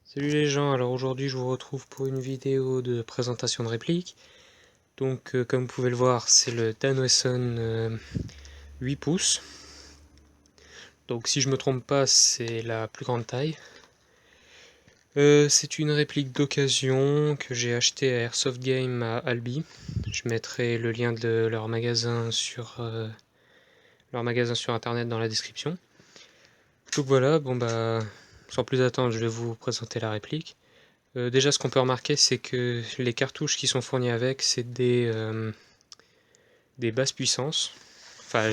Salut les gens, alors aujourd'hui je vous retrouve pour une vidéo de présentation de réplique. Donc comme vous pouvez le voir, c'est le Dan Wesson 8 pouces. Donc si je me trompe pas, c'est la plus grande taille. C'est une réplique d'occasion que j'ai achetée à Airsoft Game à Albi. Je mettrai le lien de leur magasin sur internet dans la description. Donc voilà, bon bah sans plus attendre, je vais vous présenter la réplique. Déjà, ce qu'on peut remarquer, c'est que les cartouches qui sont fournies avec, c'est des basses puissances. Enfin,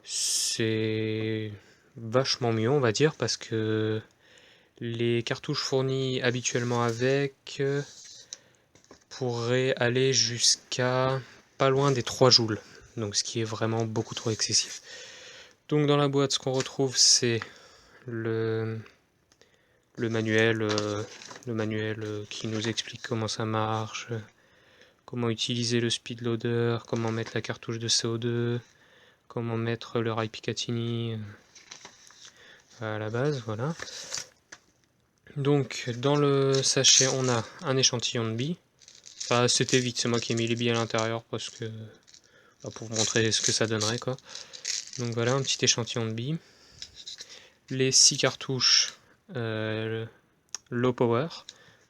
c'est vachement mieux, on va dire, parce que les cartouches fournies habituellement avec pourraient aller jusqu'à pas loin des 3 joules. Donc, ce qui est vraiment beaucoup trop excessif. Donc, dans la boîte, ce qu'on retrouve, c'est le, le manuel, qui nous explique comment ça marche, comment utiliser le speed loader, comment mettre la cartouche de CO2, comment mettre le rail Picatinny à la base, voilà. Donc dans le sachet on a un échantillon de billes. Enfin, c'était vite, c'est moi qui ai mis les billes à l'intérieur parce que pour vous montrer ce que ça donnerait quoi. Donc voilà un petit échantillon de billes. Les 6 cartouches low power,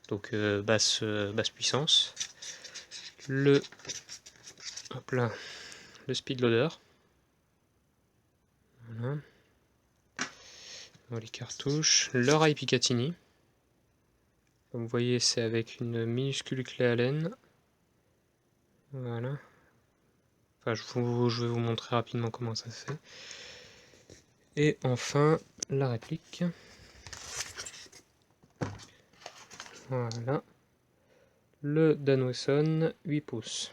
donc basse puissance. Le hop là, le speed loader. Voilà. Les cartouches, le rail Picatinny. Comme vous voyez, c'est avec une minuscule clé Allen. Voilà. Enfin, je vais vous montrer rapidement comment ça se fait. Et enfin, la réplique. Voilà. Le Dan Wesson 8 pouces.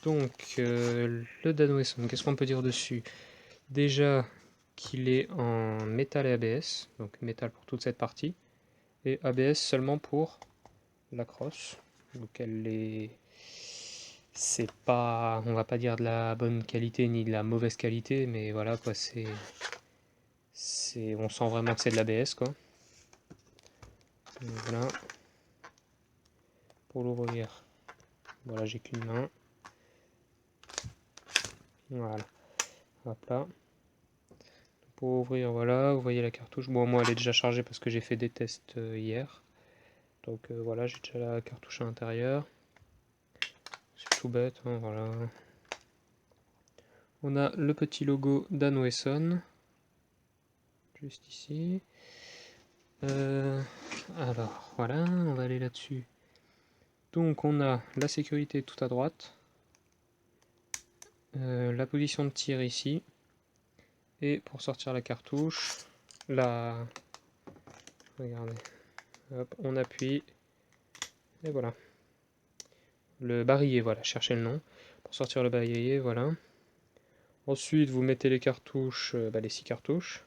Donc, le Dan Wesson, qu'est-ce qu'on peut dire dessus? Déjà qu'il est en métal et ABS, donc métal pour toute cette partie, et ABS seulement pour la crosse. Donc elle est... C'est pas, on va pas dire de la bonne qualité ni de la mauvaise qualité, mais voilà quoi, on sent vraiment que c'est de l'ABS quoi. Donc, voilà. Pour l'ouvrir, voilà, j'ai qu'une main. Voilà. Hop là. Pour ouvrir, voilà, vous voyez la cartouche. Bon, moi, elle est déjà chargée parce que j'ai fait des tests hier. Donc voilà, j'ai déjà la cartouche à l'intérieur. C'est tout bête, hein, voilà. On a le petit logo Dan Wesson, juste ici. Alors, voilà, on va aller là-dessus. Donc, on a la sécurité tout à droite. La position de tir ici. Et pour sortir la cartouche, regardez, hop, on appuie, et voilà. Le barillet, voilà, cherchez le nom. Pour sortir le barillet, voilà. Ensuite, vous mettez les cartouches, les 6 cartouches.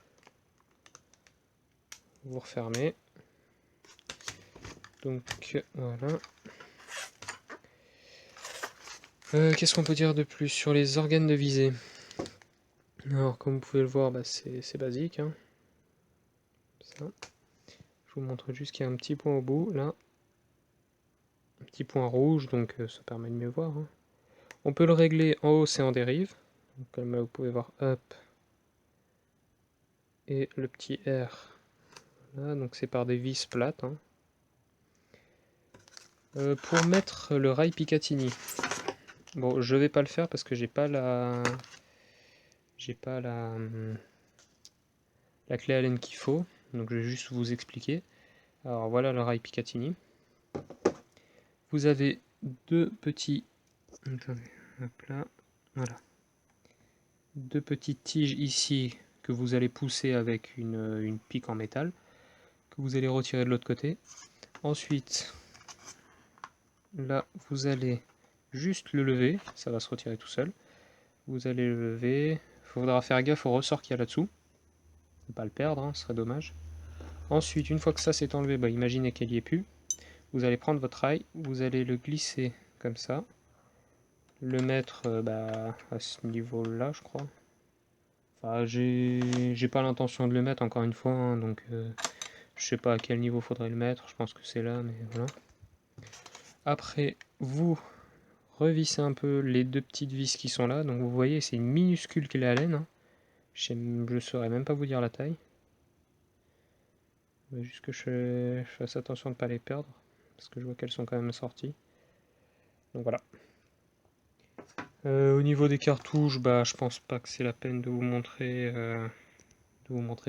Vous refermez. Donc, voilà. Qu'est-ce qu'on peut dire de plus sur les organes de visée? Alors, comme vous pouvez le voir, c'est basique. Hein. Ça. Je vous montre juste qu'il y a un petit point au bout, là. Un petit point rouge, donc ça permet de mieux voir. Hein. On peut le régler en hausse et en dérive. Donc, comme vous pouvez voir, up. Et le petit R. Voilà, donc c'est par des vis plates. Hein. Pour mettre le rail Picatinny. Bon, je vais pas le faire parce que j'ai pas la clé Allen qu'il faut. Donc je vais juste vous expliquer. Alors voilà le rail Picatinny. Vous avez deux petits... Attendez, hop là. Voilà. Deux petites tiges ici que vous allez pousser avec une pique en métal. Que vous allez retirer de l'autre côté. Ensuite, là, vous allez juste le lever, ça va se retirer tout seul. Vous allez le lever, il faudra faire gaffe au ressort qu'il y a là-dessous. Ne pas le perdre, hein, ce serait dommage. Ensuite, une fois que ça s'est enlevé, bah, imaginez qu'il n'y ait plus. Vous allez prendre votre rail, vous allez le glisser comme ça, le mettre à ce niveau-là, je crois. Enfin, j'ai pas l'intention de le mettre encore une fois, hein, donc je sais pas à quel niveau faudrait le mettre. Je pense que c'est là, mais voilà. Après, vous revissez un peu les deux petites vis qui sont là. Donc vous voyez, c'est une minuscule clé Allen. Hein. Je saurais même pas vous dire la taille. Il faut juste que je fasse attention de ne pas les perdre, parce que je vois qu'elles sont quand même sorties. Donc voilà. Au niveau des cartouches, bah, je pense pas que c'est la peine de vous montrer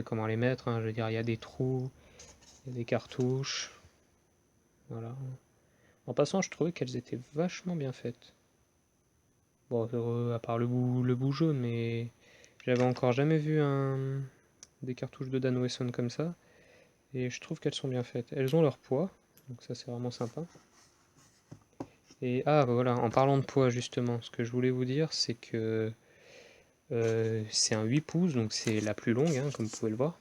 comment les mettre. Hein. Je veux dire, il y a des trous, il y a des cartouches. Voilà. En passant, je trouvais qu'elles étaient vachement bien faites. Bon, à part le bout jaune, mais j'avais encore jamais vu des cartouches de Dan Wesson comme ça. Et je trouve qu'elles sont bien faites. Elles ont leur poids, donc ça c'est vraiment sympa. Et bah voilà, en parlant de poids justement, ce que je voulais vous dire, c'est que c'est un 8 pouces, donc c'est la plus longue, hein, comme vous pouvez le voir.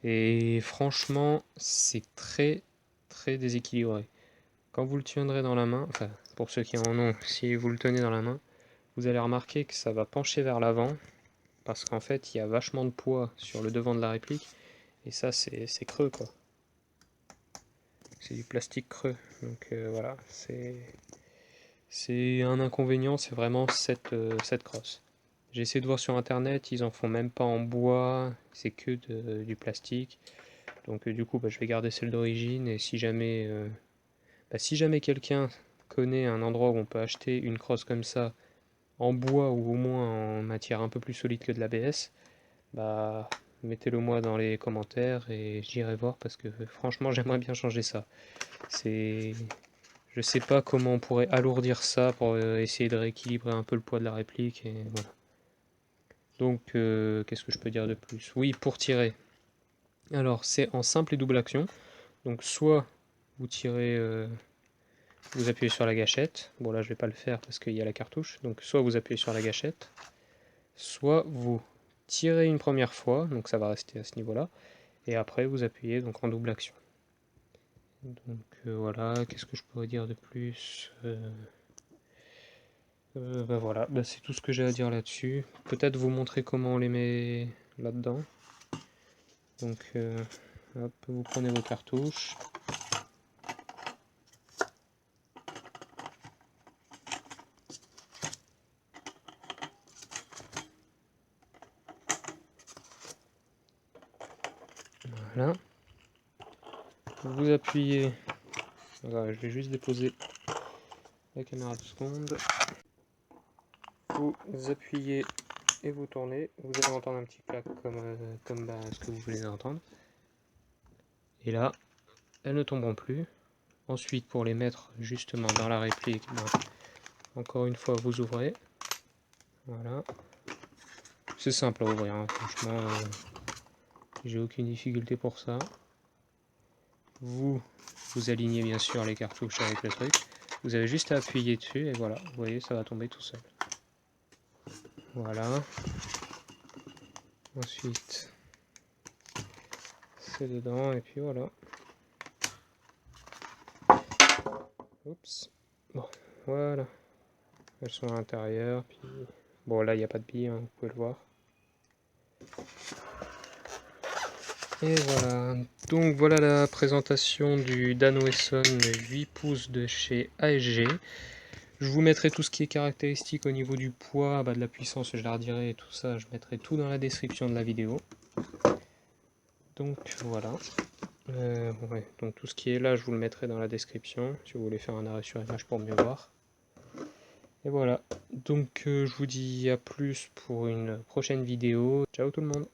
Et franchement, c'est très très déséquilibré. Quand vous le tiendrez dans la main, enfin pour ceux qui en ont, si vous le tenez dans la main, vous allez remarquer que ça va pencher vers l'avant, parce qu'en fait il y a vachement de poids sur le devant de la réplique, et ça c'est creux quoi. C'est du plastique creux, donc voilà, c'est un inconvénient, c'est vraiment cette crosse. J'ai essayé de voir sur internet, ils en font même pas en bois, c'est que du plastique. Donc du coup, je vais garder celle d'origine, et si jamais quelqu'un connaît un endroit où on peut acheter une crosse comme ça en bois ou au moins en matière un peu plus solide que de l'ABS, bah mettez-le moi dans les commentaires et j'irai voir parce que franchement j'aimerais bien changer ça. Je sais pas comment on pourrait alourdir ça pour essayer de rééquilibrer un peu le poids de la réplique et voilà. Donc qu'est-ce que je peux dire de plus? Oui, pour tirer. Alors c'est en simple et double action. Donc soit vous tirez, vous appuyez sur la gâchette. Bon là je vais pas le faire parce qu'il y a la cartouche. Donc soit vous appuyez sur la gâchette, soit vous tirez une première fois, donc ça va rester à ce niveau-là, et après vous appuyez donc en double action. Donc voilà, qu'est-ce que je pourrais dire de plus? Voilà, c'est tout ce que j'ai à dire là-dessus. Peut-être vous montrer comment on les met là-dedans. Donc hop, vous prenez vos cartouches. Voilà. Vous appuyez. Voilà, je vais juste déposer la caméra 2 secondes. Vous appuyez et vous tournez. Vous allez entendre un petit clac comme ce que vous voulez entendre. Et là, elles ne tomberont plus. Ensuite, pour les mettre justement dans la réplique, encore une fois, vous ouvrez. Voilà. C'est simple à ouvrir, hein. Franchement, j'ai aucune difficulté pour ça. Vous alignez bien sûr les cartouches avec le truc. Vous avez juste à appuyer dessus et voilà, vous voyez, ça va tomber tout seul. Voilà. Ensuite, c'est dedans et puis voilà. Oups. Bon, voilà. Elles sont à l'intérieur. Puis... Bon, là, il n'y a pas de billes, hein, vous pouvez le voir. Et voilà. Donc, voilà la présentation du Dan Wesson 8 pouces de chez ASG. Je vous mettrai tout ce qui est caractéristique au niveau du poids, de la puissance, je la redirai et tout ça. Je mettrai tout dans la description de la vidéo. Donc, voilà. Ouais, donc tout ce qui est là, je vous le mettrai dans la description, si vous voulez faire un arrêt sur image pour mieux voir. Et voilà, donc je vous dis à plus pour une prochaine vidéo. Ciao tout le monde!